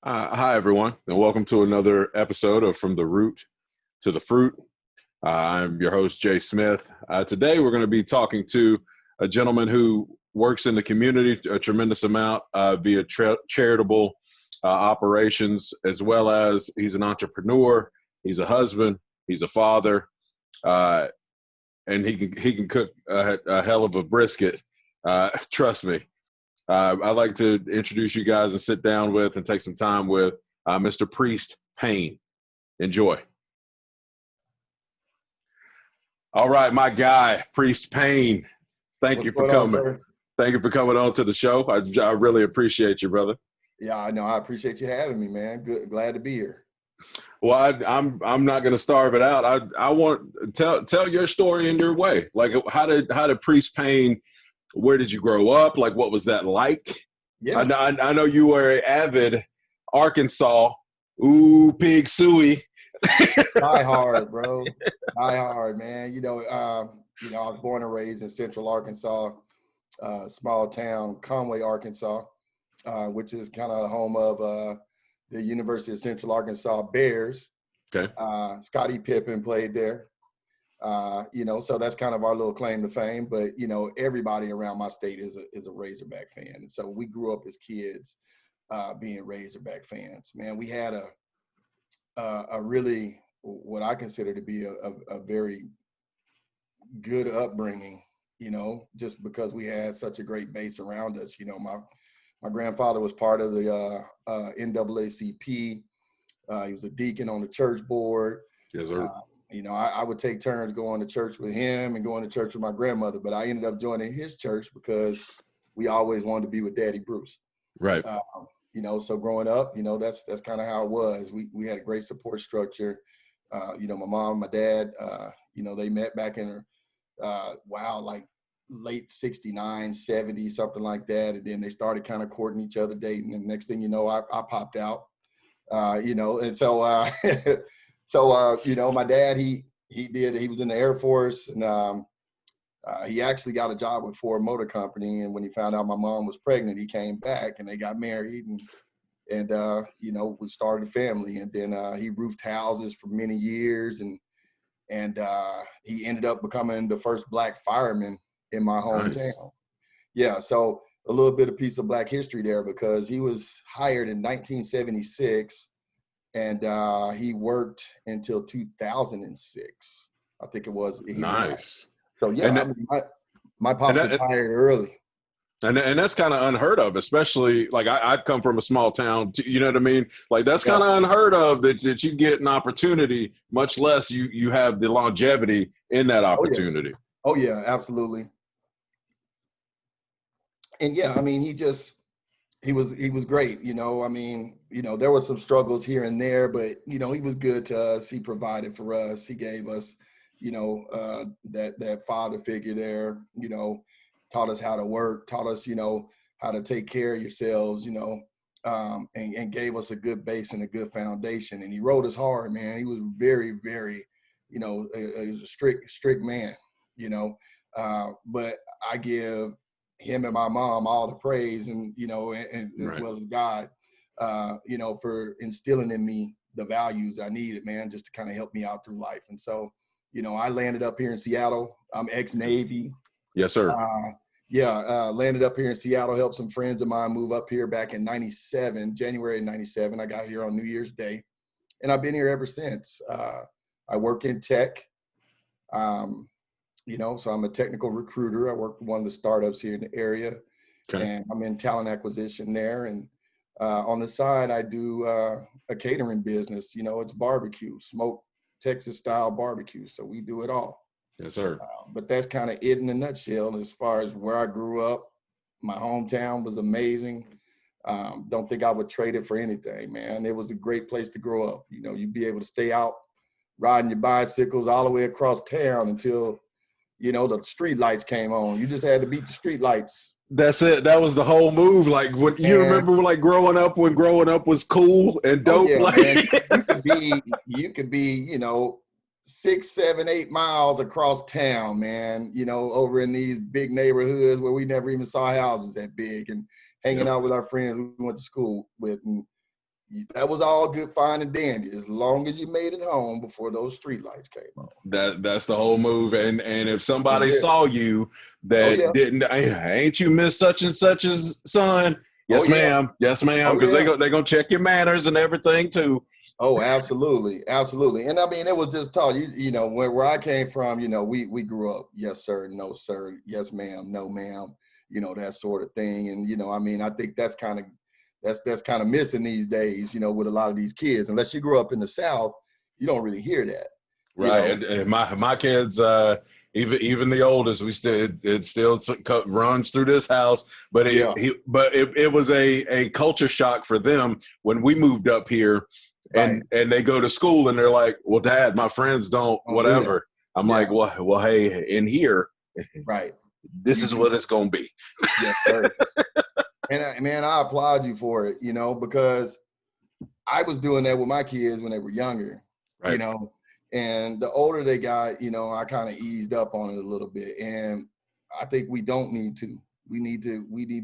Hi, everyone, and welcome to another episode of From the Root to the Fruit. I'm your host, Jay Smith. Today, we're going to be talking to a gentleman who works in the community a tremendous amount via charitable operations, as well as he's an entrepreneur, he's a husband, he's a father, uh, and he can cook a hell of a brisket. Trust me. I'd like to introduce you guys and sit down with and take some time with Mr. Priest Payne. Enjoy. All right, my guy, Priest Payne. Thank What's you for going on, coming. sir? Thank you for coming on to the show. I really appreciate you, brother. Yeah, I know. I appreciate you having me, man. Good, glad to be here. Well, I'm not going to starve it out. I want tell your story in your way. Like how did Priest Payne? Where did you grow up? Like what was that like? Yeah, I know you were an avid Arkansas. Ooh, pig suey. die hard, bro. Die hard, man. I was born and raised in Central Arkansas, small town, Conway, Arkansas, which is kind of home of the University of Central Arkansas Bears. Okay. Scottie Pippen played there. So that's kind of our little claim to fame. But everybody around my state is a Razorback fan, and so we grew up as kids being Razorback fans. Man, we had a really what I consider to be a very good upbringing. Just because we had such a great base around us. My grandfather was part of the NAACP. He was a deacon on the church board. Yes, sir. I would take turns going to church with him and going to church with my grandmother, but I ended up joining his church because we always wanted to be with Daddy Bruce. Right. So growing up, that's kind of how it was. We had a great support structure. My mom, my dad, they met back in, like late 69, 70, something like that. And then they started kind of courting each other, dating. And next thing you know, I popped out, and so, my dad, he was in the Air Force, and he actually got a job with Ford Motor Company. And when he found out my mom was pregnant, he came back and they got married, and we started a family. And then he roofed houses for many years, and he ended up becoming the first Black fireman in my hometown. Nice. Yeah, so a little bit of piece of Black history there, because he was hired in 1976. And he worked until 2006, I think it was. He retired. Nice. So yeah, And I that, mean, my pops and that, retired early. and that's kind of unheard of, especially like I come from a small town. You know what I mean? Like that's Yeah. kind of unheard of that you get an opportunity, much less you have the longevity in that Oh yeah. opportunity. Oh yeah, absolutely. And yeah, I mean, he was great. I mean, there were some struggles here and there, but he was good to us. He provided for us. He gave us, that father figure there. Taught us how to work. Taught us, how to take care of yourselves. And gave us a good base and a good foundation. And he rode us hard, man. He was very, very, he was a strict man. But I give him and my mom all the praise, and and as Right. well as God, for instilling in me the values I needed, man, just to kind of help me out through life. And so, I landed up here in Seattle. I'm ex-Navy. Yes, sir. Landed up here in Seattle, helped some friends of mine move up here back in 97, January 97. I got here on New Year's Day, and I've been here ever since. I work in tech. So I'm a technical recruiter. I work with one of the startups here in the area, Okay. and I'm in talent acquisition there. And on the side, I do a catering business. It's barbecue, smoked Texas style barbecue. So we do it all. Yes, sir. But that's kind of it in a nutshell. As far as where I grew up, my hometown was amazing. Don't think I would trade it for anything, man. It was a great place to grow up. You'd be able to stay out riding your bicycles all the way across town until the street lights came on. You just had to beat the street lights. That's it. That was the whole move. Like when you And remember, like growing up when growing up was cool and oh dope. yeah, Like man, you could be 6, 7, 8 miles across town, man. Over in these big neighborhoods where we never even saw houses that big, and hanging Yep. out with our friends we went to school with, and that was all good, fine and dandy, as long as you made it home before those street lights came on. That's the whole move. And if somebody That's it. saw you Oh that yeah. didn't, ain't you Miss Such and Such's son? Oh Yes, yeah. ma'am. Yes, ma'am. Oh Because yeah. they gonna check your manners and everything too. Oh, absolutely, absolutely. And I mean, it was just taught. You know, where I came from, you know, we grew up, yes sir, no sir, yes ma'am, no ma'am, you know, that sort of thing. And you know, I mean, I think that's kind of missing these days, you know, with a lot of these kids. Unless you grew up in the South, you don't really hear that. You Right. know, And my kids, even the oldest, we still it still runs through this house. But yeah, it was a culture shock for them when we moved up here. right. And they go to school and they're like, well, Dad, my friends don't Don't do that. whatever. I'm like, Yeah, well, hey, in here, right. this You is do. what it's gonna be. Yes, sir. And man, I applaud you for it, you know, because I was doing that with my kids when they were younger, you Right. know, and the older they got, you know, I kind of eased up on it a little bit. And I think we don't need to. We need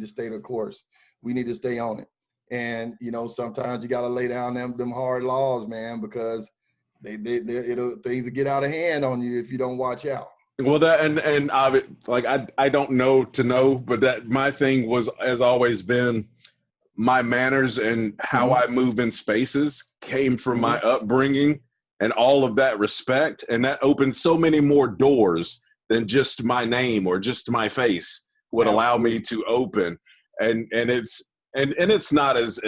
to stay the course. We need to stay on it. And you know, sometimes you got to lay down them hard laws, man, because things will get out of hand on you if you don't watch out. Well, that and I don't know to know, but that my thing has always been my manners and how Hmm. I move in spaces came from Hmm. my upbringing and all of that respect. And that opens so many more doors than just my name or just my face would allow me Absolutely. to open. And it's not as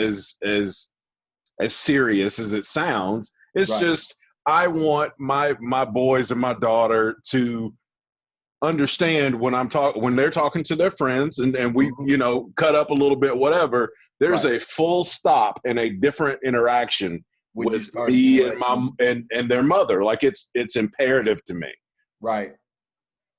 serious as it sounds. It's Right. just I want my boys and my daughter to understand when they're talking to their friends and we Hmm. cut up a little bit, whatever, there's Right. a full stop and a different interaction When you with start me and correcting mom them. and their mother. Like it's imperative to me. Right.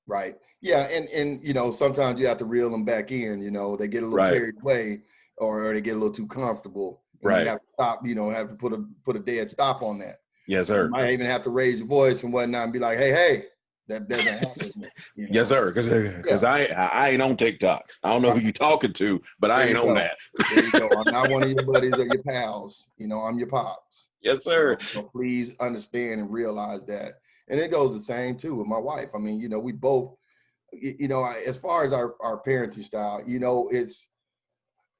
Right. Yeah, and you know, sometimes you have to reel them back in. You know, they get a little Right. carried away, or they get a little too comfortable, and you Right. have to stop. You know, have to put a dead stop on that. Yes, You sir. might even have to raise your voice and whatnot, and be like, "Hey, that doesn't happen." You Yes, know. sir. Because Yeah. I ain't on TikTok. I don't know who Right. you talking to, but I There ain't you on go. that. There you go. I'm not one of your buddies or your pals. You know, I'm your pops. Yes, You sir. know, so please understand and realize that. And it goes the same too with my wife. I mean, you know, we both, you know, as far as our parenting style, you know, it's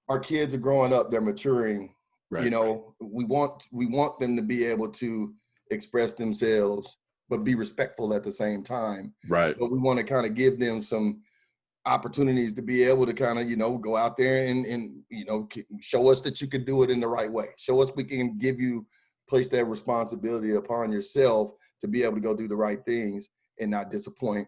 our kids are growing up, they're maturing. You Right. know, we want them to be able to express themselves, but be respectful at the same time. Right. But we want to kind of give them some opportunities to be able to kind of, you know, go out there and you know, show us that you can do it in the right way. Show us we can place that responsibility upon yourself to be able to go do the right things and not disappoint.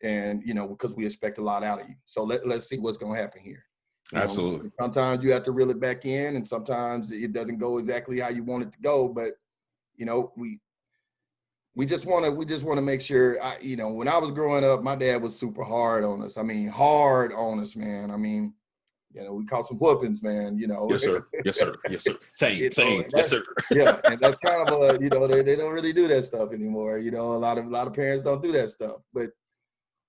And you know, because we expect a lot out of you. So let's see what's going to happen here. You know, Absolutely. sometimes you have to reel it back in, and sometimes it doesn't go exactly how you want it to go. But you know, we just want to make sure. You know, when I was growing up, my dad was super hard on us. I mean, hard on us, man. I mean, you know, we caught some whoopings, man. You know, Yes, sir. Yes, sir. Yes, sir. Same. you know, Same. Yes, sir. yeah, and that's kind of a, you know, they don't really do that stuff anymore. You know, a lot of parents don't do that stuff. But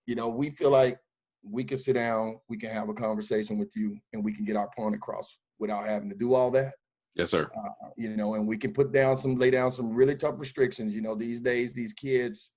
you know, we feel like we can sit down, we can have a conversation with you, and we can get our point across without having to do all that. Yes, sir. You know, and we can lay down some really tough restrictions. You know, these days, these kids,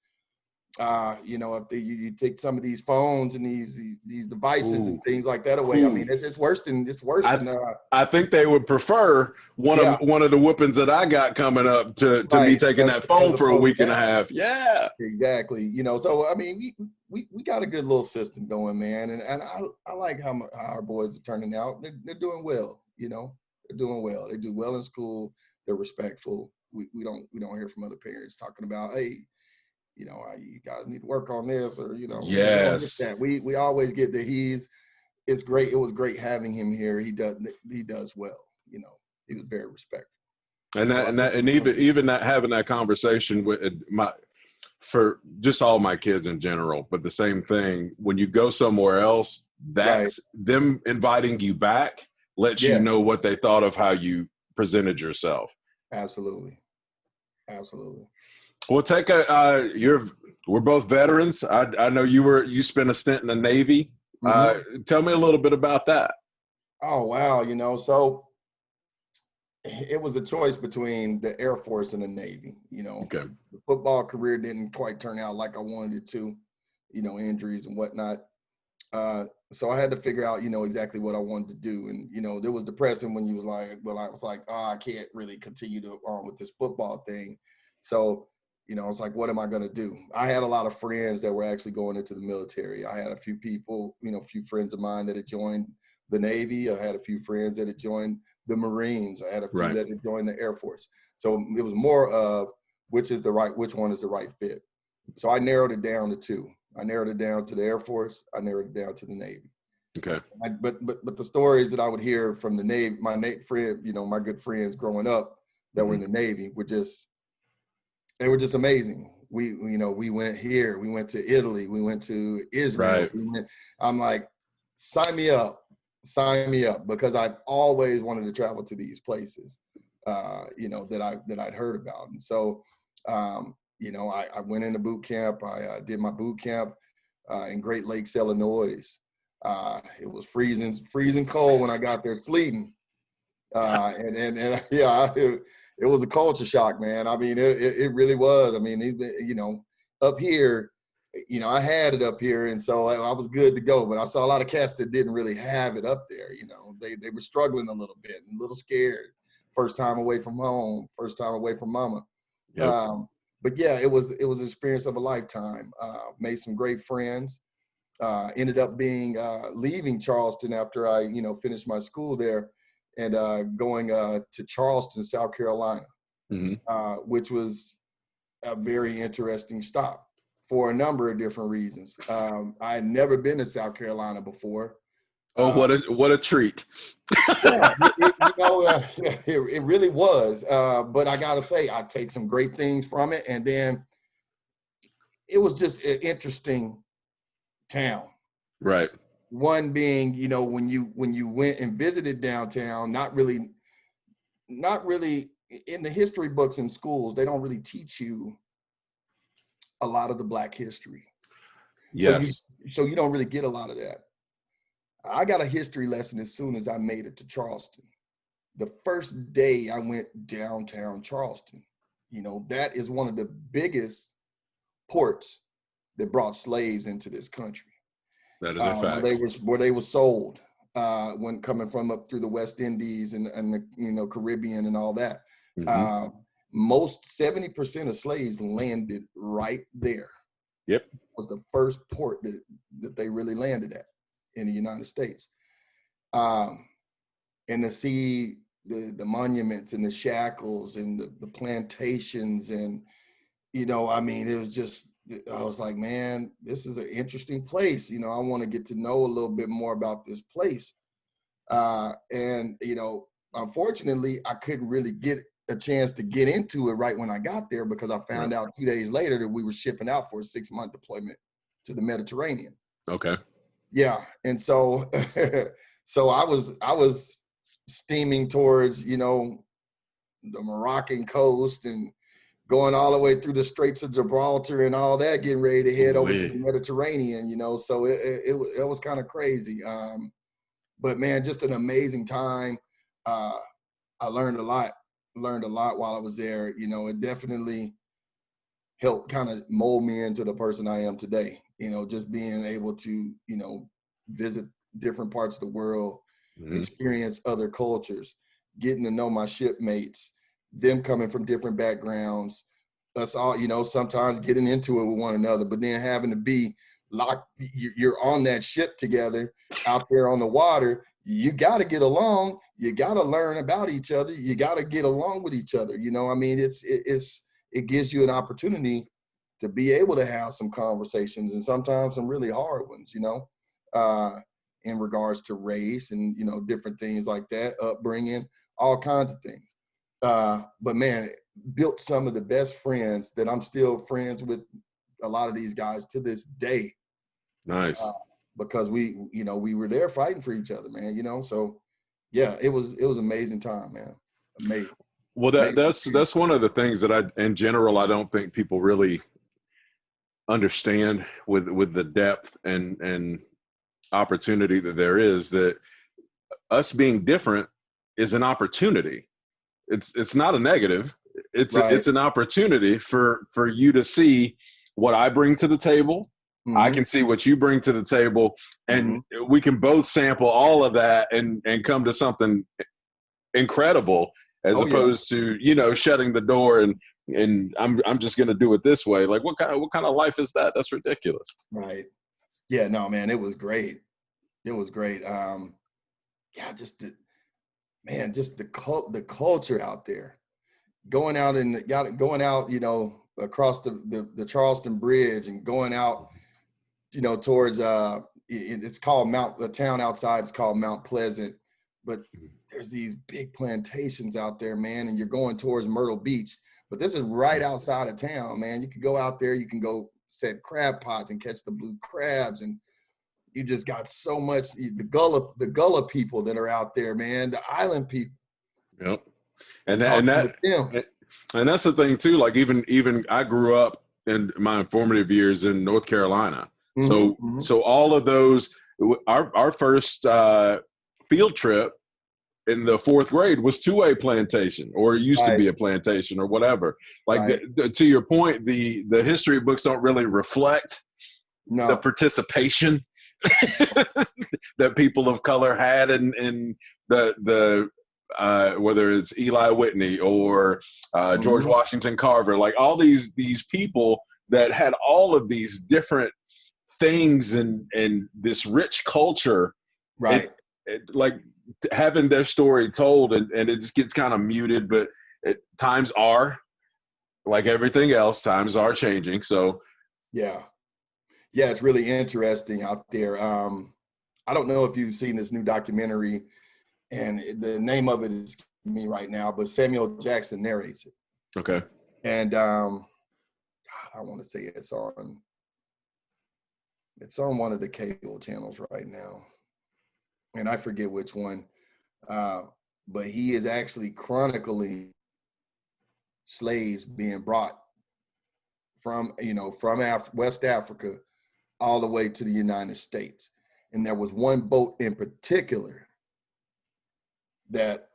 you know, if you take some of these phones and these devices Ooh. and things like that away, I mean, Ooh. it's worse than I I think they would prefer yeah, one of the whippings that I got coming up to me right, taking that as phone for a opposed week to and a that. half. Yeah. Exactly. You know, so I mean, we got a good little system going, man, and I like how our boys are turning out. They're doing well. You know, they're doing well. They do well in school. They're respectful. We don't hear from other parents talking about, hey, you know, you guys need to work on this, or you know, we don't get Yes. that. We always get that it's great. It was great having him here. He does well. You know, he was very respectful. And So that I and think that and we're doing good. even that having that conversation with my for just all my kids in general, but the same thing when you go somewhere else, Right. that's them inviting you back lets you Yeah. know what they thought of how you presented yourself. Absolutely. Absolutely. Well, we're both veterans. I know you spent a stint in the Navy. Hmm. Tell me a little bit about that. Oh wow. You know, so it was a choice between the Air Force and the Navy. Okay. The football career didn't quite turn out like I wanted it to, injuries and whatnot. So I had to figure out, exactly what I wanted to do. And, it was depressing when you was like, well, I was like, oh, I can't really continue to on with this football thing. So, I was like, what am I going to do? I had a lot of friends that were actually going into the military. I had a few people, a few friends of mine that had joined the Navy. I had a few friends that had joined the Marines. I had a few Right. that had joined the Air Force. So it was more of which one is the right fit. So I narrowed it down to two. I narrowed it down to the Air Force. I narrowed it down to the Navy. Okay. But the stories that I would hear from the Navy, my Navy friend, my good friends growing up that were in the Navy they were just amazing. We went here, we went to Italy, we went to Israel. Right. I'm like, sign me up, because I've always wanted to travel to these places, that I'd heard about. And so, I went into boot camp. I did my boot camp in Great Lakes, Illinois. It was freezing cold when I got there, sleeting. And yeah, it was a culture shock, man. I mean, it really was. I mean, up here, I had it up here, and so I was good to go. But I saw a lot of cats that didn't really have it up there. They were struggling a little bit, and a little scared. First time away from home, first time away from mama. Yep. But yeah, it was an experience of a lifetime. Made some great friends. Ended up leaving Charleston after I finished my school there, and going to Charleston, South Carolina, which was a very interesting stop for a number of different reasons. I had never been to South Carolina before. Oh, what a treat! Yeah, it really was. But I gotta say, I take some great things from it, and then it was just an interesting town. Right. One being, when you went and visited downtown, not really in the history books in schools, they don't really teach you a lot of the Black history. Yes. So you don't really get a lot of that. I got a history lesson as soon as I made it to Charleston. The first day I went downtown Charleston, that is one of the biggest ports that brought slaves into this country. That is a fact. Where they were sold when coming from up through the West Indies and the Caribbean and all that. Most 70% of slaves landed right there. Yep. It was the first port that they really landed at in the United States. And to see the monuments and the shackles and the plantations and, I mean, it was just, I was like, man, this is an interesting place. I want to get to know a little bit more about this place. And, unfortunately, I couldn't really get a chance to get into it right when I got there, because I found out 2 days later that we were shipping out for a 6-month deployment to the Mediterranean. Okay. Yeah. And so, so I was steaming towards, the Moroccan coast and going all the way through the Straits of Gibraltar and all that, getting ready to head over to the Mediterranean, so it was kind of crazy. But man, just an amazing time. I learned a lot while I was there. It definitely helped kind of mold me into the person I am today. Just being able to, visit different parts of the world, experience other cultures, getting to know my shipmates, them coming from different backgrounds, us all, sometimes getting into it with one another, but then having to be locked, you're on that ship together out there on the water. You got to get along. You got to learn about each other. You got to get along with each other. I mean, it gives you an opportunity to be able to have some conversations, and sometimes some really hard ones, in regards to race and, different things like that, upbringing, all kinds of things. But man, it built some of the best friends that I'm still friends with a lot of these guys to this day. Nice. Because we were there fighting for each other, man, so yeah, it was amazing time, man. Amazing. Well, that's one of the things that in general, I don't think people really understand with the depth and opportunity that there is, that us being different is an opportunity. it's not a negative. Right. It's an opportunity for you to see what I bring to the table. I Mm-hmm. can see what you bring to the table, Mm-hmm. and we can both sample all of that and come to something incredible, as Oh yeah. opposed to, you know, shutting the door and I'm just going to do it this way. Like what kind of life is that? That's ridiculous. Right. Yeah, no, man, it was great. It was great. Yeah, just the culture out there. Going out, you know, across the Charleston Bridge and going out, you know, towards it's called the town outside is called Mount Pleasant, but there's these big plantations out there, man, and you're going towards Myrtle Beach. But this is right outside of town, man. You can go out there, you can go set crab pots and catch the blue crabs, and you just got so much the Gullah people that are out there, man, the island people. Yep. And And talking with them. and that's the thing too. Like even I grew up in my formative years in North Carolina. Mm-hmm, So mm-hmm. all of those, our first field trip in the fourth grade was to a plantation, or it used to Right, be a plantation or whatever. Like right. to your point, the history books don't really reflect the No. participation that people of color had in the whether it's Eli Whitney or George Mm-hmm. Washington Carver, like all these people that had all of these different things and this rich culture. Right. It like having their story told, and it just gets kind of muted, but times are, like everything else, times are changing. So Yeah. Yeah, it's really interesting out there. I don't know if you've seen this new documentary, and the name of it is me right now, but Samuel Jackson narrates it. okay. And I want to say it's on one of the cable channels right now, and I forget which one. Uh, but he is actually chronicling slaves being brought from, you know, from West Africa all the way to the United States. And there was one boat in particular that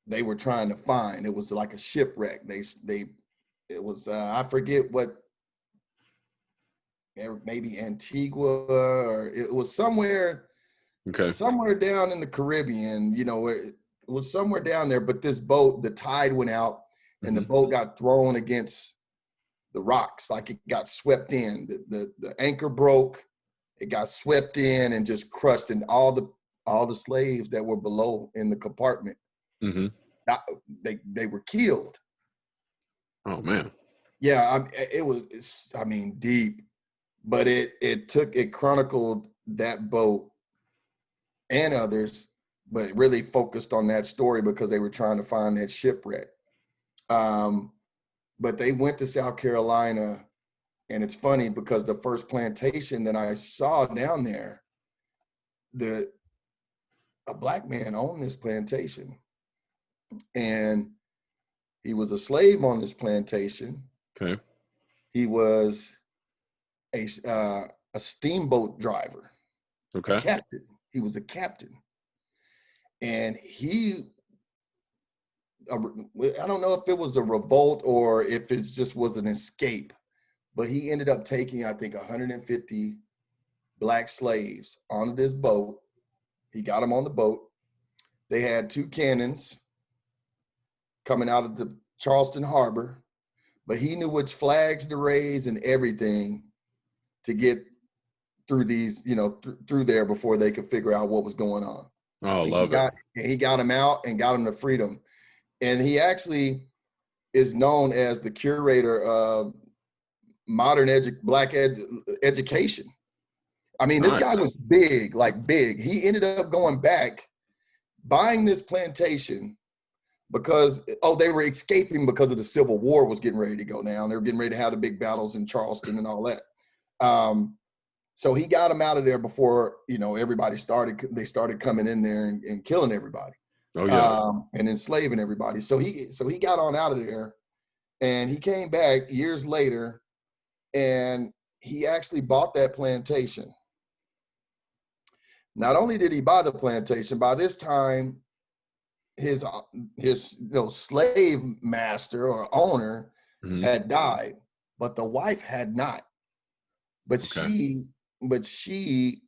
they were trying to find. It was like a shipwreck. It was I forget what, maybe Antigua, or it was Okay. somewhere down in the Caribbean. You know, it was somewhere down there. But this boat, the tide went out, and the Mm-hmm. boat got thrown against the rocks, like it got swept in. The anchor broke. It got swept in and just crushed, and all the slaves that were below in the compartment, Mm-hmm. they were killed. Oh man. Yeah, I mean, deep, but it chronicled that boat and others, but really focused on that story because they were trying to find that shipwreck. But they went to South Carolina, and it's funny because the first plantation that I saw down there, a black man owned this plantation, and he was a slave on this plantation. Okay. He was a steamboat driver, a Okay. captain. He was a captain, and I don't know if it was a revolt or if it just was an escape, but he ended up taking, I think, 150 black slaves onto this boat. He got them on the boat. They had two cannons coming out of the Charleston Harbor, but he knew which flags to raise and everything to get through these, you know, through there before they could figure out what was going on. Oh, He love it. got him out and got him to freedom. And he actually is known as the curator of modern black education. I mean, this guy Nice. was big, like big. He ended up going back, buying this plantation because, they were escaping because of the Civil War was getting ready to go down. They were getting ready to have the big battles in Charleston and all that. So he got them out of there before, you know, they started coming in there and killing everybody, Oh yeah. and enslaving everybody. So he got on out of there, and he came back years later, and he actually bought that plantation. Not only did he buy the plantation, by this time, his slave master or owner Hmm. had died, but the wife had not. But Okay. she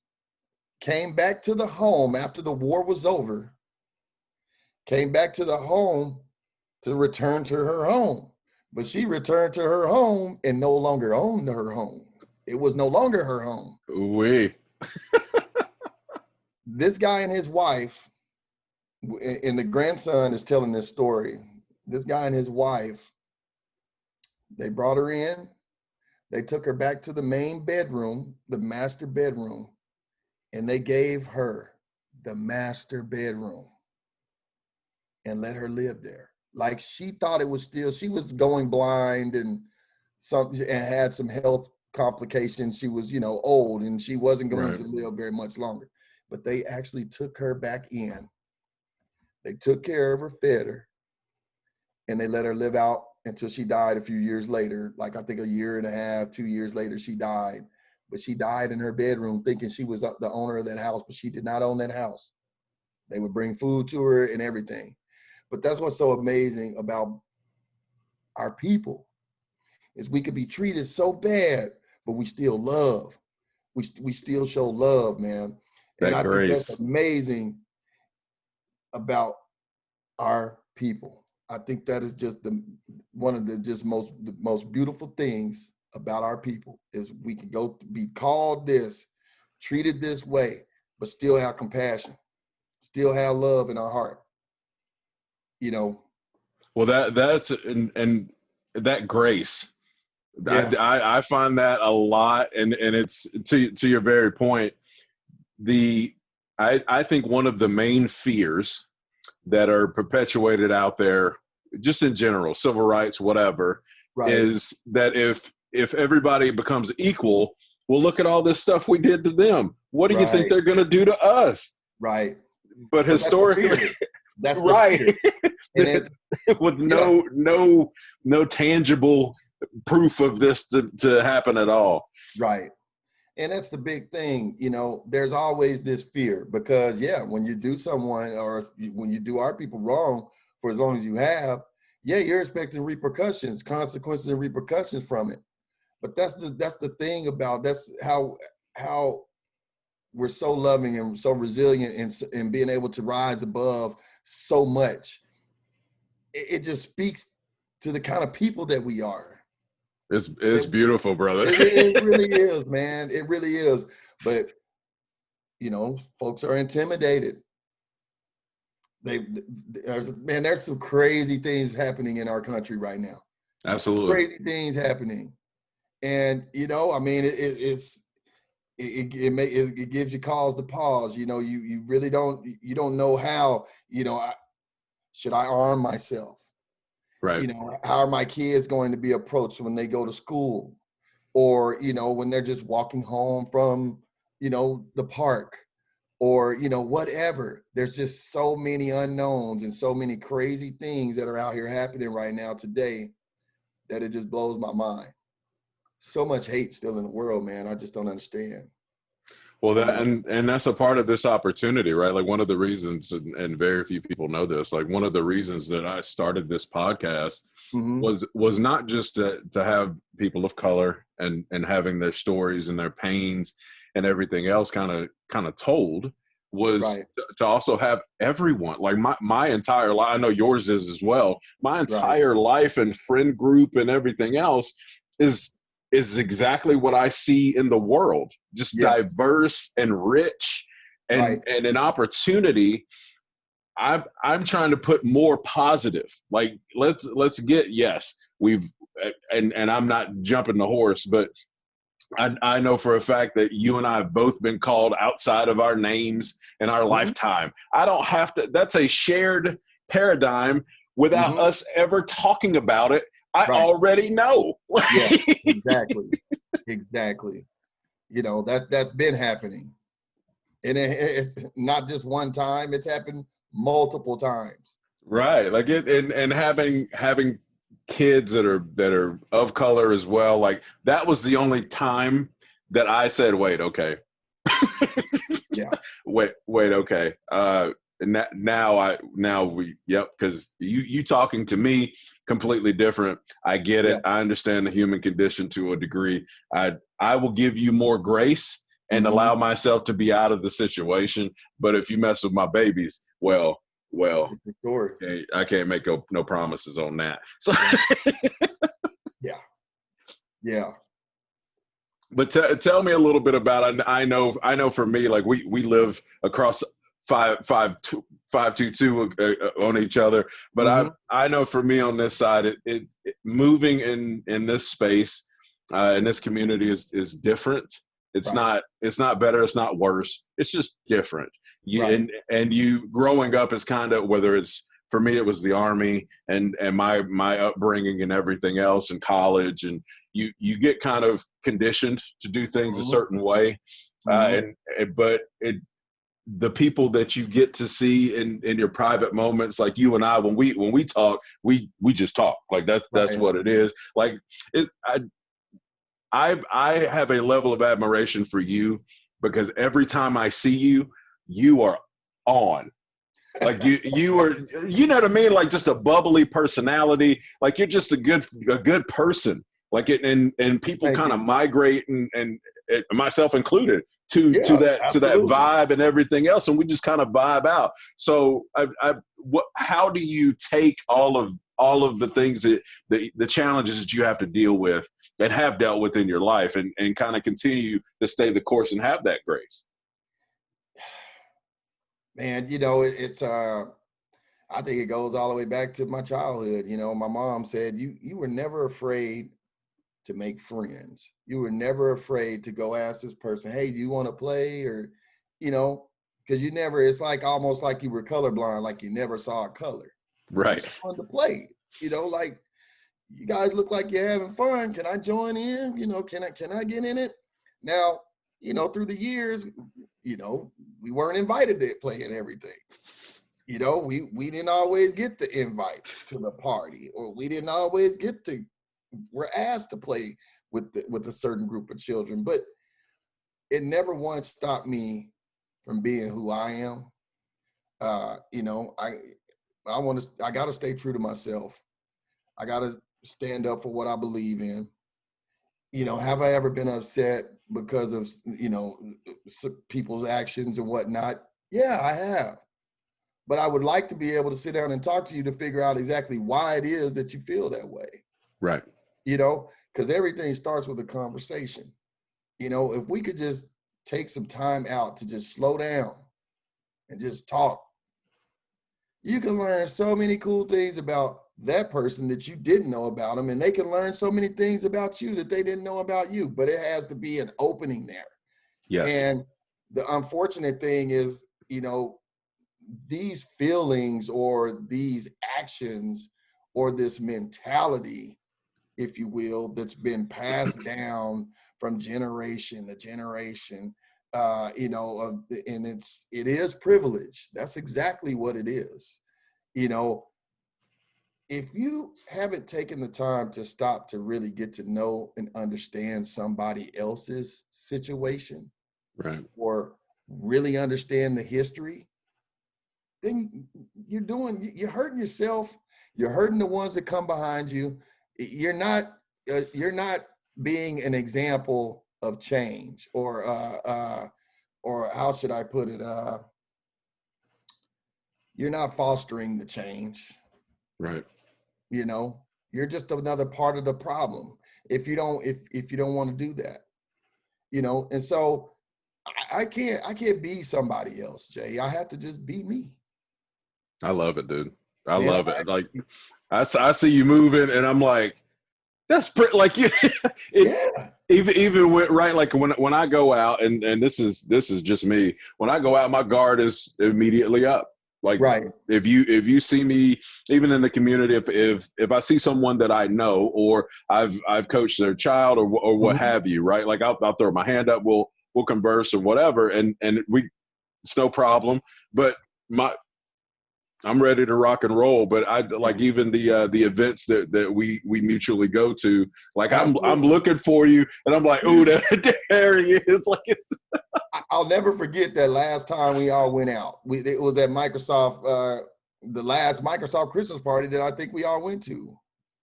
came back to the home after the war was over. Came back to the home to return to her home. But she returned to her home and no longer owned her home. It was no longer her home. We. This guy and his wife, and the grandson is telling this story. This guy and his wife, they brought her in. They took her back to the main bedroom, the master bedroom, and they gave her the master bedroom and let her live there. Like she thought it was still, she was going blind and had some health complications. She was, old and she wasn't going Right. to live very much longer. But they actually took her back in. They took care of her, fed her, and they let her live out until she died a few years later. Like I think a year and a half, 2 years later, she died. But she died in her bedroom thinking she was the owner of that house, but she did not own that house. They would bring food to her and everything. But that's what's so amazing about our people is we could be treated so bad, but we still love. We still show love, man. And That I think that's grace. amazing about our people. I think that is just one of the most beautiful things about our people is we can go be called this, treated this way, but still have compassion, still have love in our heart. Well, that's and that grace. Yeah, I find that a lot, and it's to your very point. The I think one of the main fears that are perpetuated out there, just in general, civil rights, whatever, right, is that if everybody becomes equal, well, look at all this stuff we did to them. What do you think right, they're going to do to us? right. But But that's the historically, fear. That's the right, fear. And with yeah, no tangible proof of this to happen at all. right. And that's the big thing, there's always this fear because when you do someone or when you do our people wrong for as long as you have, you're expecting repercussions, consequences and repercussions from it. But that's the thing about that's how we're so loving and so resilient and being able to rise above so much. It just speaks to the kind of people that we are. It's beautiful, brother. It really is, man. It really is. But folks are intimidated. There's some crazy things happening in our country right now. Absolutely. Crazy things happening, and I mean, it gives you cause to pause. You really don't know how. Should I arm myself? Right. How are my kids going to be approached when they go to school? Or when they're just walking home from the park, or whatever. There's just so many unknowns and so many crazy things that are out here happening right now today that it just blows my mind. So much hate still in the world, man. I just don't understand. Well, I that really don't. and that's a part of this opportunity, right? Like one of the reasons, and very few people know this, like one of the reasons that I started this podcast Mm-hmm. was not just to have people of color and having their stories and their pains and everything else kind of told, was Right, to also have everyone, like my entire life. I know yours is as well. My right, entire life and friend group and everything else is is exactly what I see in the world, just yeah, diverse and rich right, and an opportunity. I'm trying to put more positive. Like let's get, yes, we've and I'm not jumping the horse, but I know for a fact that you and I have both been called outside of our names in our mm-hmm. lifetime. I don't have to, that's a shared paradigm without Mm-hmm. us ever talking about it. I Right, already know. yeah, exactly, exactly. That's been happening, and it's not just one time. It's happened multiple times. Right. Like it, and having kids that are of color as well. Like that was the only time that I said, wait, okay. Yeah, Wait, okay. and because you talking to me completely different. I get it. Yeah. I understand the human condition to a degree. I will give you more grace and Mm-hmm. allow myself to be out of the situation. But if you mess with my babies, well, Story. I can't make no promises on that. So, Yeah. Yeah. but tell me a little bit about. I know for me, like we live across 522 on each other, but Mm-hmm. I know for me on this side, it moving in this space, in this community is different. It's Right. not better. It's not worse. It's just different. Right. And you growing up is kind of, whether it's, for me it was the Army and my upbringing and everything else, and college, and you get kind of conditioned to do things a Mm-hmm. certain way, Mm-hmm. but the people that you get to see in your private moments, like you and I, when we talk, we just talk. Like that's Right. what it is. Like it, I have a level of admiration for you, because every time I see you, you are on. Like you are, you know what I mean? Like just a bubbly personality. Like you're just a good person. Like it, and people Thank kind you. of migrate, and myself included, to Yeah, that absolutely. vibe and everything else, and we just kind of vibe out. So how do you take all of the things that the challenges that you have to deal with and have dealt with in your life, and kind of continue to stay the course and have that grace? Man, it's I think it goes all the way back to my childhood. My mom said you were never afraid to make friends. You were never afraid to go ask this person, hey, do you want to play? Or, because it's like almost like you were colorblind, like you never saw a color. You Right. just wanted to play, like, you guys look like you're having fun. Can I join in? Can I get in it? Now, through the years, we weren't invited to play in everything. We didn't always get the invite to the party, or we didn't always we're asked to play with a certain group of children, but it never once stopped me from being who I am. I got to stay true to myself. I got to stand up for what I believe in. Have I ever been upset because of, people's actions and whatnot? Yeah, I have. But I would like to be able to sit down and talk to you to figure out exactly why it is that you feel that way. Right. Because everything starts with a conversation. If we could just take some time out to just slow down and just talk, you can learn so many cool things about that person that you didn't know about them, and they can learn so many things about you that they didn't know about you. But it has to be an opening there. Yes. And the unfortunate thing is, these feelings or these actions or this mentality, if you will, that's been passed down from generation to generation, and it is privilege. That's exactly what it is. If you haven't taken the time to stop to really get to know and understand somebody else's situation, Right. or really understand the history, then you're hurting yourself. You're hurting the ones that come behind you. You're not being an example of change, or how should I put it? You're not fostering the change. Right. You're just another part of the problem if you don't want to do that. And so I can't be somebody else, Jay. I have to just be me. I love it, dude. I Man, love it. Like I see you moving, and I'm like, that's pretty. Like you, yeah. even when, right, like when I go out, and this is just me. When I go out, my guard is immediately up. Like Right. if you see me, even in the community, if I see someone that I know, or I've coached their child, or what Mhm. have you, right? Like I'll throw my hand up, we'll converse or whatever, and it's no problem. But I'm ready to rock and roll. But I like even the events that we mutually go to. Like I'm Absolutely. looking for you, and I'm like, oh, there he is. Like it's. I'll never forget that last time we all went out. It was at Microsoft, the last Microsoft Christmas party that I think we all went to.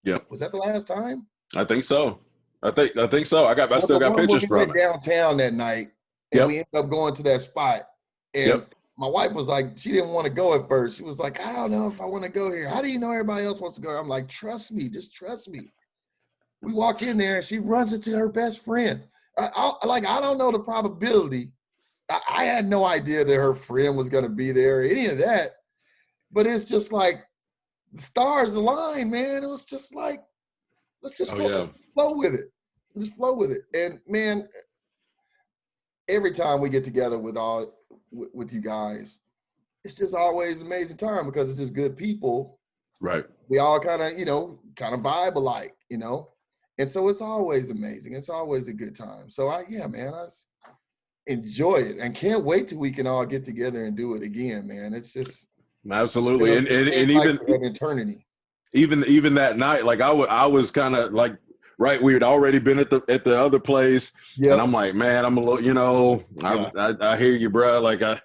Yep. Was that the last time? I think so. I think so. I Well, still the got one where pictures we from went it. downtown that night, and we Yep. ended up going to that spot. And Yep. my wife was like, she didn't want to go at first. She was like, I don't know if I want to go here. How do you know everybody else wants to go? I'm like, trust me, just trust me. We walk in there, and she runs into her best friend. I don't know the probability. I had no idea that her friend was going to be there or any of that. But it's just like the stars align, man. It was just like, let's just flow with it. Just flow with it. And man, every time we get together with you guys, it's just always an amazing time because it's just good people. Right. We all kind of vibe alike, and so it's always amazing. It's always a good time. So I enjoy it and can't wait till we can all get together and do it again, man. It's just absolutely. And like even an eternity. Even that night, like I was kind of like, right, we had already been at the other place. Yep. And I'm like, man, I'm a little, I hear you, bro. Like I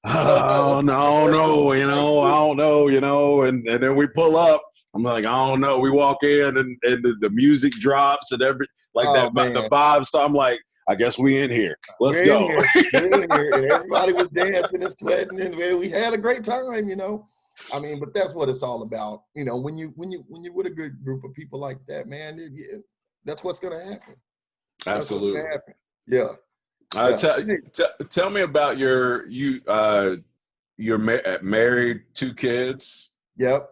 don't know, I don't know, and then we pull up. I'm like, I don't know. We walk in and the music drops and the vibes. So I'm like, I guess we in here. Let's go. We're in here. And everybody was dancing and sweating, and we had a great time, I mean, but that's what it's all about. When you're with a good group of people like that, man, that's what's going to happen. Absolutely. Happen. Yeah. Tell me about your married, 2 kids. Yep.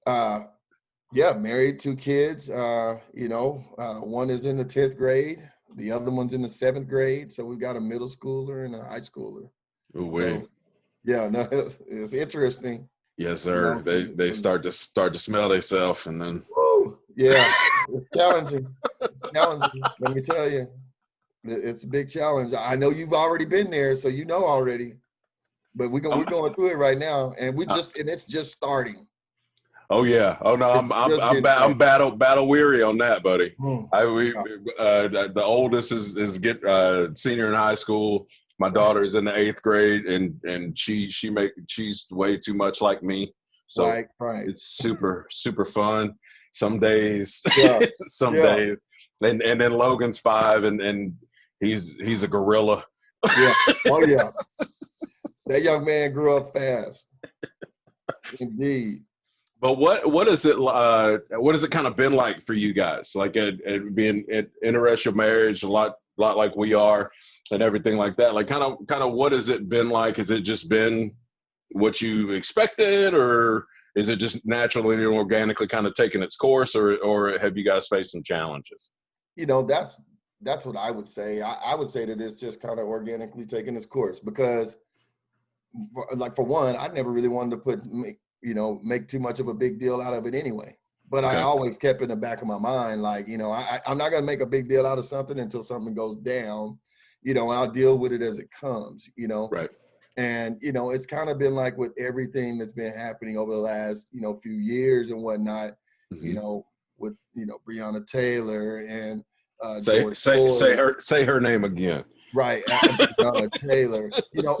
Married, 2 kids. One is in the 10th grade. The other one's in the 7th grade. So we've got a middle schooler and a high schooler. So, it's interesting. Yes, sir. They start to smell themselves, and then. Woo, yeah, it's challenging. Let me tell you, it's a big challenge. I know you've already been there, so you know already. But we're going through it right now, and it's just starting. Oh yeah. Oh no, I'm battle weary on that, buddy. The oldest is senior in high school. My daughter is in the 8th grade, and she's way too much like me. So right. It's super fun. Some days, days, and then Logan's 5, and he's a gorilla. Yeah. Oh yeah. That young man grew up fast. Indeed. But what is it? What has it kind of been like for you guys? Like being in interracial marriage, a lot like we are, and everything like that. Like kind of what has it been like? Has it just been what you expected, or is it just naturally and organically kind of taking its course, or have you guys faced some challenges? That's what I would say. I would say that it's just kind of organically taking its course because, like, for one, I never really wanted to make too much of a big deal out of it anyway. But I always kept in the back of my mind, like, I'm not going to make a big deal out of something until something goes down, and I'll deal with it as it comes, Right. And, it's kind of been like with everything that's been happening over the last, few years and whatnot, with, Breonna Taylor and say her name again. Right. Breonna Taylor,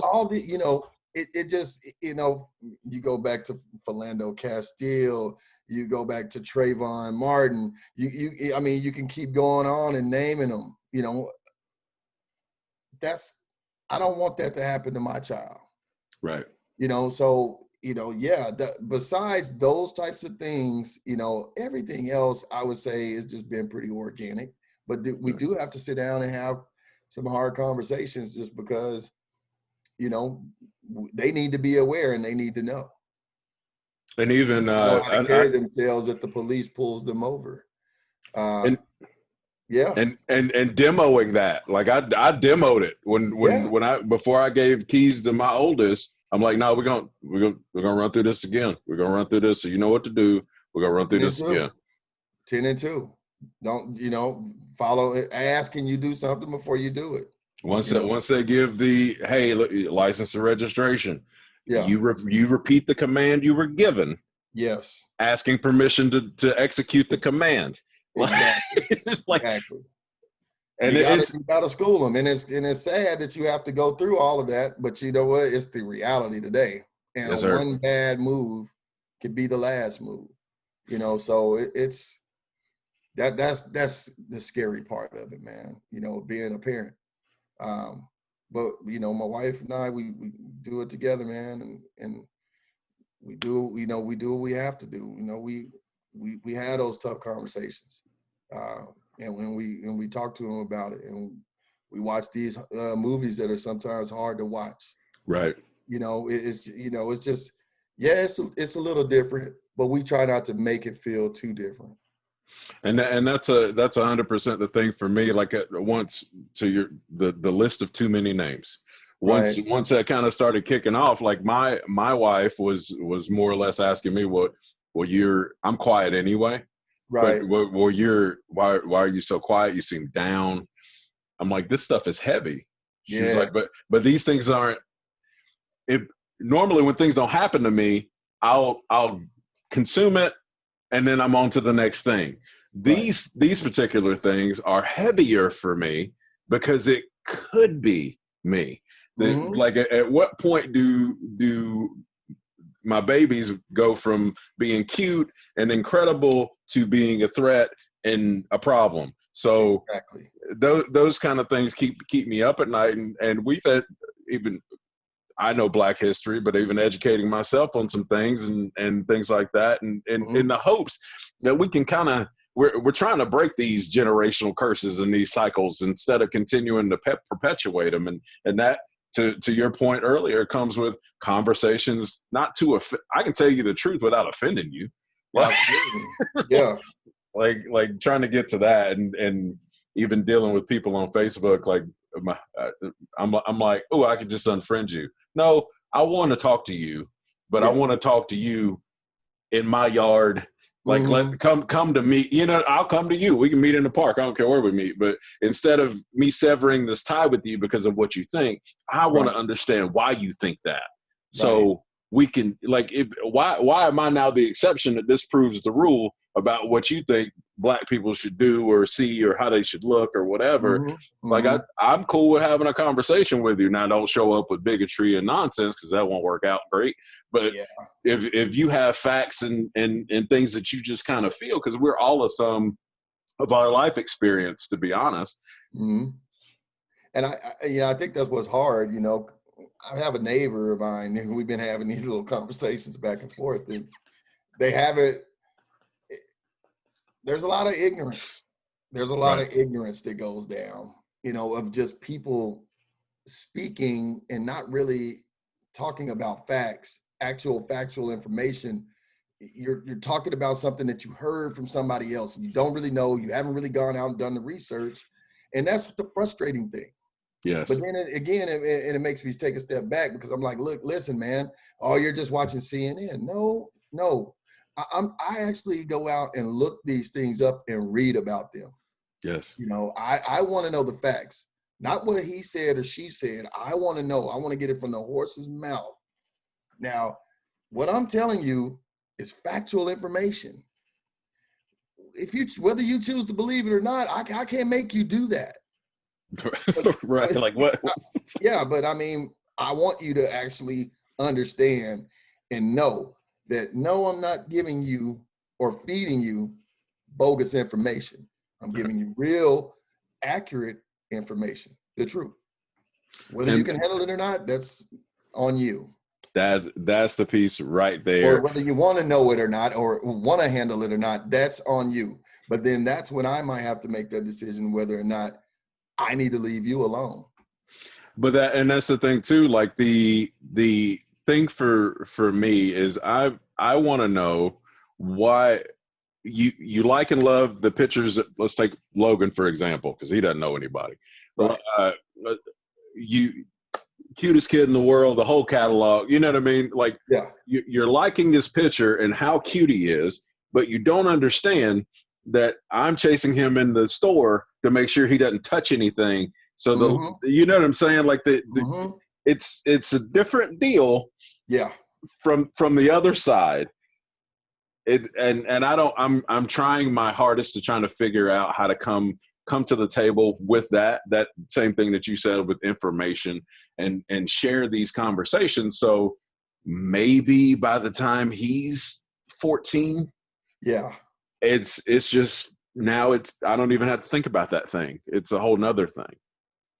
all the, it just, you go back to Philando Castile, you go back to Trayvon Martin, you can keep going on and naming them, I don't want that to happen to my child. Right. So, besides those types of things, everything else I would say has just been pretty organic, but we do have to sit down and have some hard conversations just because, they need to be aware and they need to know. And even how to carry themselves if the police pulls them over. And demoing that, like I demoed it when I before I gave keys to my oldest. I'm like, no, we're gonna run through this again. We're gonna run through this, so you know what to do. We're gonna run through this again. 10 and 2. Don't follow it. Ask, can you do something before you do it? Once they give the license and registration, you repeat the command you were given. Yes. Asking permission to execute the command. Exactly. Exactly. And you gotta school them, and it's sad that you have to go through all of that, but you know what? It's the reality today. yes, And sir. one bad move could be the last move. You know, so it's that's the scary part of it, man. You know, being a parent. But you know, my wife and I, we do it together, man, and we do, you know, we do what we have to do. You know, we had those tough conversations, and when we talk to them about it, and we watch these movies that are sometimes hard to watch. Right. You know, it's just, yeah, it's a little different, but we try not to make it feel too different. And that's 100% the thing for me. Like once to the list of too many names. Right, Once that kind of started kicking off, like my wife was more or less asking me, well, I'm quiet anyway, but right, why are you so quiet? You seem down. I'm like, this stuff is heavy. She was yeah, like, but these things aren't. If normally when things don't happen to me, I'll consume it and then I'm on to the next thing. right, These particular things are heavier for me because it could be me. mm-hmm. Like at what point do my babies go from being cute and incredible to being a threat and a problem? So Exactly. those kind of things keep me up at night, and we've had even I know Black history, but even educating myself on some things and things like that, and Mm-hmm. in the hopes that we can kind of we're trying to break these generational curses and these cycles instead of continuing to perpetuate them, and that to your point earlier comes with conversations not to I can tell you the truth without offending you, like Absolutely. Yeah. like trying to get to that, and even dealing with people on Facebook, like I'm like, oh, I could just unfriend you. No, I want to talk to you, but I Yeah. want to talk to you in my yard. Like, Mm-hmm. come to me. You know, I'll come to you. We can meet in the park. I don't care where we meet. But instead of me severing this tie with you because of what you think, I want Right. to understand why you think that. Right. So we can like, why am I now the exception that this proves the rule about what you think Black people should do or see or how they should look or whatever? Mm-hmm. Like Mm-hmm. I'm cool with having a conversation with you. Now don't show up with bigotry and nonsense because that won't work out great. But Yeah. if you have facts and things that you just kind of feel, because we're all a sum of our life experience, to be honest. Mm-hmm. And I think that's what's hard. You know, I have a neighbor of mine, and we've been having these little conversations back and forth, and they have it. There's a lot of ignorance. There's a lot Right. of ignorance that goes down, you know, of just people speaking and not really talking about facts, actual factual information. You're talking about something that you heard from somebody else and you don't really know, you haven't really gone out and done the research. And that's the frustrating thing. But Yes. then it makes me take a step back because I'm like, look, listen, man, oh, you're just watching CNN. No, no. I actually go out and look these things up and read about them. Yes. You know, I want to know the facts, not what he said or she said. I want to know. I want to get it from the horse's mouth. Now, what I'm telling you is factual information. If you whether you choose to believe it or not, I can't make you do that. But, Right. but Like what? yeah, but I mean, I want you to actually understand and know that no, I'm not giving you or feeding you bogus information. I'm giving you real, accurate information, the truth. Whether you And can handle it or not, that's on you. that's the piece right Or there. whether you want to know it or not, or want to handle it or not, that's on you. But then that's when I might have to make that decision whether or not I need to leave you alone. But that's the thing too. Like the thing for me is I want to know why you like and love the pictures. Let's take Logan for example, because he doesn't know anybody. Right. Uh, you cutest kid in the world, the whole catalog. You know what I mean? Like Yeah. you're liking this picture and how cute he is, but you don't understand that I'm chasing him in the store to make sure he doesn't touch anything. So Mm-hmm. you know what I'm saying? Like Mm-hmm. it's a different deal Yeah. from the other side. And I'm trying my hardest to trying to figure out how to come come to the table with that same thing that you said, with information, and share these conversations. So maybe by the time he's 14, yeah, it's just, now I don't even have to think about that thing. It's a whole nother thing.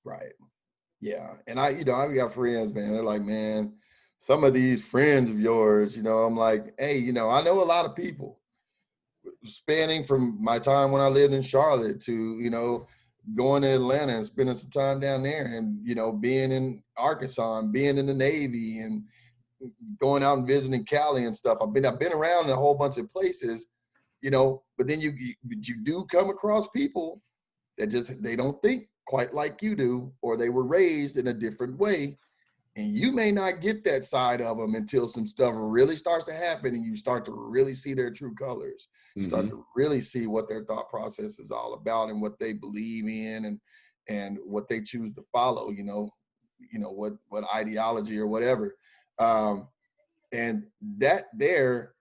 right. Yeah. And I got friends, man. They're like, man, some of these friends of yours, I'm like, hey, I know a lot of people, spanning from my time when I lived in Charlotte to, going to Atlanta and spending some time down there, and, being in Arkansas and being in the Navy and going out and visiting Cali and stuff. I've been around in a whole bunch of places, but then you do come across people that they don't think quite like you do, or they were raised in a different way. And you may not get that side of them until some stuff really starts to happen and you start to really see their true colors. You start to really see what their thought process is all about and what they believe in, and what they choose to follow, what ideology or whatever. And that there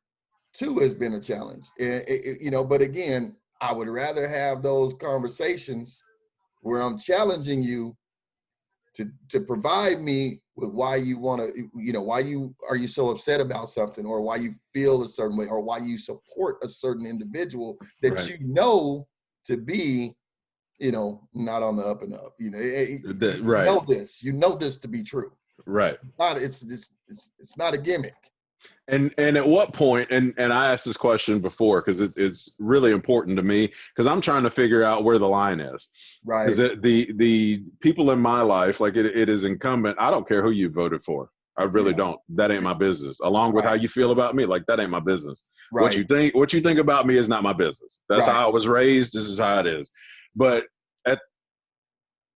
too has been a challenge. But again, I would rather have those conversations where I'm challenging you to provide me with why you want to, why are you so upset about something, or why you feel a certain way, or why you support a certain individual that Right. to be, not on the up and up. Right. You know this to be true. Right. It's not a gimmick. And at what point, and I asked this question before because it's really important to me, because I'm trying to figure out where the line is. Right. Because the people in my life, like it is incumbent. I don't care who you voted for. I really don't. That ain't my business. Along with how you feel about me, like that ain't my business. Right. What you think about me is not my business. That's how I was raised. This is how it is. But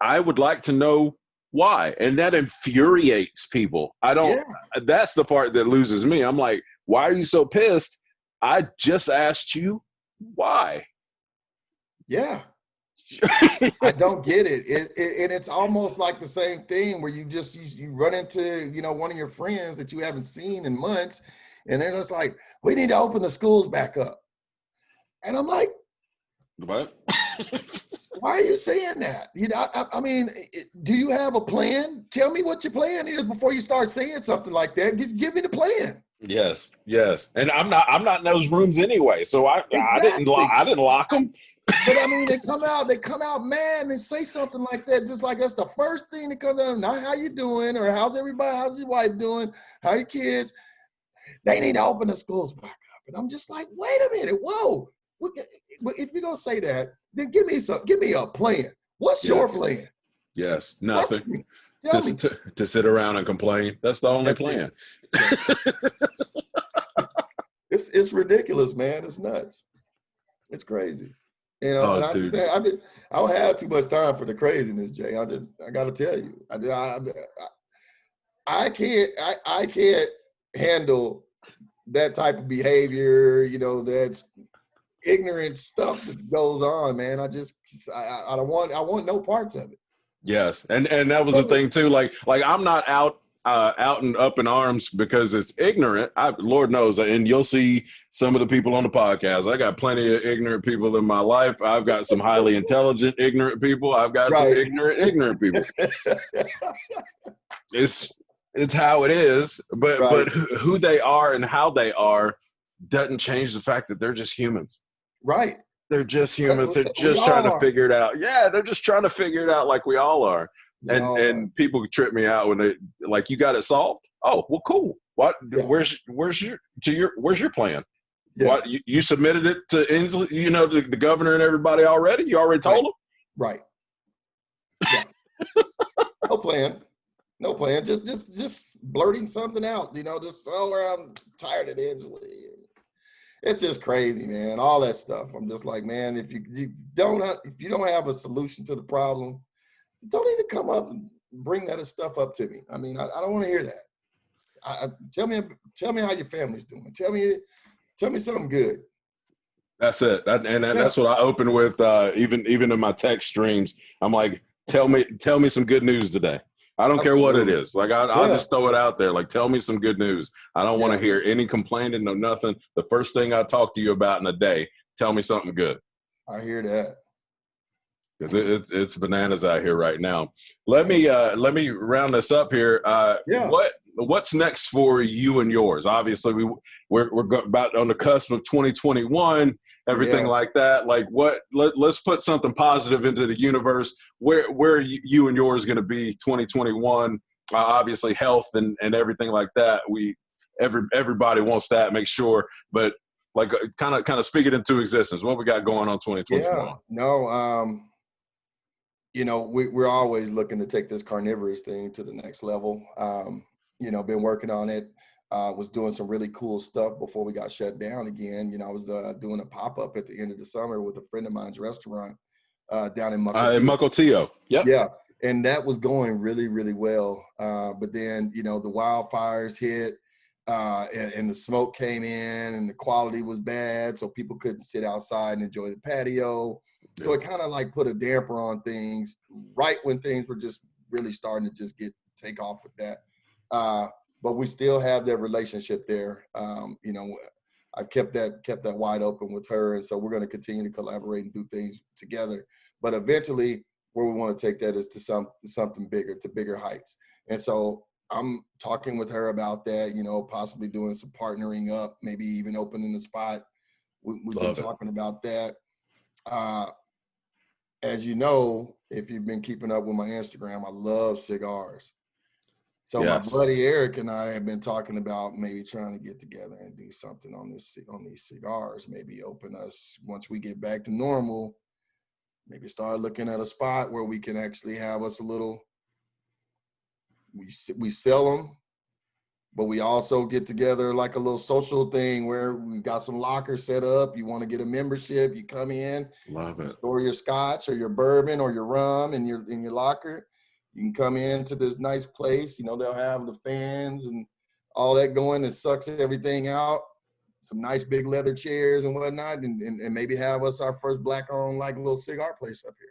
I would like to know why. And that infuriates people. That's the part that loses me. I'm like, why are you so pissed? I just asked you why. Yeah. I don't get it. And it's almost like the same thing where you run into, one of your friends that you haven't seen in months, and they're just like, we need to open the schools back up. And I'm like, what? Why are you saying that? I mean, do you have a plan? Tell me what your plan is before you start saying something like that. Just give me the plan. Yes. And I'm not in those rooms anyway. So I didn't lock them. But I mean, they come out mad and say something like that, just like that's the first thing that comes out. Not how you doing, or how's everybody, how's your wife doing, how are your kids? They need to open the schools back up. And I'm just like, wait a minute, whoa. If you're gonna say that, then give me a plan. What's your plan? Yes, nothing. Just to sit around and complain. That's the only plan. It's ridiculous, man. It's nuts. It's crazy. And I don't have too much time for the craziness, Jay. I got to tell you, I can't handle that type of behavior. That's ignorant stuff that goes on, man. I want no parts of it. Yes, and that was the thing too. Like I'm not out and up in arms because it's ignorant. Lord knows, and you'll see some of the people on the podcast. I got plenty of ignorant people in my life. I've got some highly intelligent ignorant people. I've got some ignorant people. It's how it is. But who they are and how they are doesn't change the fact that they're just humans. Right. They're just humans. They're just trying to figure it out. Yeah, they're just trying to figure it out like we all are. And people trip me out when they like, you got it solved? Oh, well, cool. What? Yeah. Where's your plan? Yeah. What you submitted it to Inslee, the governor and everybody already? You already told them? Right. Yeah. No plan. Just blurting something out. I'm tired of Inslee. It's just crazy, man. All that stuff. I'm just like, man, if you don't have a solution to the problem, don't even come up and bring that stuff up to me. I mean, I don't want to hear that. Tell me how your family's doing. Tell me something good. That's it. That's what I open with. Even in my text streams, I'm like, tell me some good news today. I don't care what it is. Like I'll just throw it out there. Like, tell me some good news. I don't want to hear any complaining, no nothing. The first thing I talk to you about in a day, tell me something good. I hear that. because it's bananas out here right now. Let me round this up here. Yeah. What's next for you and yours? Obviously, we're about on the cusp of 2021, everything Yeah. like that. Like let's put something positive into the universe. Where are you and yours going to be 2021? Obviously, health and everything like that. Everybody wants that. Make sure, but like kind of speak it into existence. What we got going on 2021? Yeah. No. We're always looking to take this carnivorous thing to the next level. Been working on it. Was doing some really cool stuff before we got shut down again. I was doing a pop-up at the end of the summer with a friend of mine's restaurant down in Mukilteo. In Mukilteo. Yep. Yeah. And that was going really, really well. But then, the wildfires hit and the smoke came in and the quality was bad. So people couldn't sit outside and enjoy the patio. So it kind of like put a damper on things right when things were just really starting to just take off with that. But we still have that relationship there. I've kept that wide open with her. And so we're going to continue to collaborate and do things together. But eventually where we want to take that is to something bigger, to bigger heights. And so I'm talking with her about that, possibly doing some partnering up, maybe even opening a spot. We've been talking about that. As you know, if you've been keeping up with my Instagram, I love cigars. So yes. My buddy Eric and I have been talking about maybe trying to get together and do something on these cigars, maybe open us once we get back to normal, maybe start looking at a spot where we can actually have us we sell them, but we also get together like a little social thing where we've got some lockers set up. You want to get a membership, you come in, love it. Store your scotch or your bourbon or your rum in your locker. You can come into this nice place. They'll have the fans and all that going. It sucks everything out. Some nice big leather chairs and whatnot, and maybe have us our first black-owned like little cigar place up here.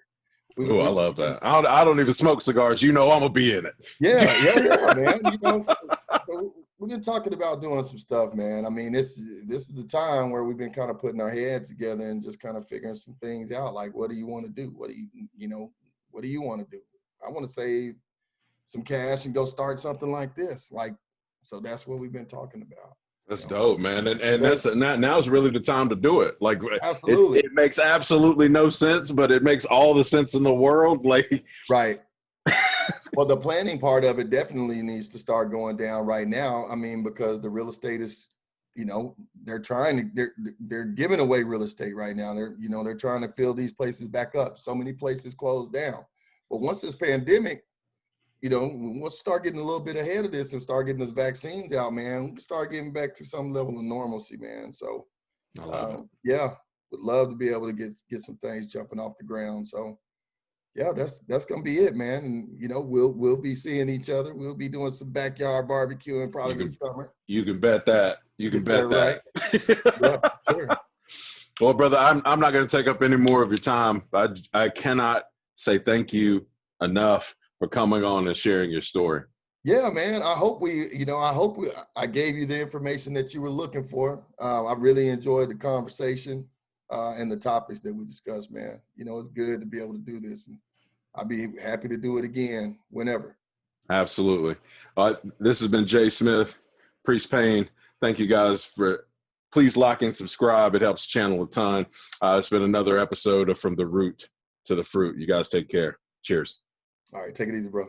I love that. I don't even smoke cigars. I'm gonna be in it. Yeah, man. So we've been talking about doing some stuff, man. I mean, this is the time where we've been kind of putting our heads together and just kind of figuring some things out. Like, what do you want to do? What do you want to do? I want to save some cash and go start something like this. So that's what we've been talking about. That's dope, man. And now's really the time to do it. Like, absolutely. It makes absolutely no sense, but it makes all the sense in the world. Like, right. Well, the planning part of it definitely needs to start going down right now. I mean, because the real estate is, they're giving away real estate right now. They're trying to fill these places back up. So many places closed down. But once this pandemic, we'll start getting a little bit ahead of this and start getting those vaccines out, man. We can start getting back to some level of normalcy, man. So, yeah, would love to be able to get some things jumping off the ground. So, yeah, that's gonna be it, man. And we'll be seeing each other. We'll be doing some backyard barbecuing probably this summer. You can bet that. You can bet that. Right. Yeah, sure. Well, brother, I'm not going to take up any more of your time. I cannot say thank you enough for coming on and sharing your story. Yeah, man. I hope I gave you the information that you were looking for. I really enjoyed the conversation and the topics that we discussed, man. It's good to be able to do this, and I'll be happy to do it again whenever. Absolutely. This has been Jay Smith, Priest Payne. Thank you guys please like and subscribe. It helps the channel a ton. It's been another episode of From the Root to the Fruit. You guys take care. Cheers. All right. Take it easy, bro.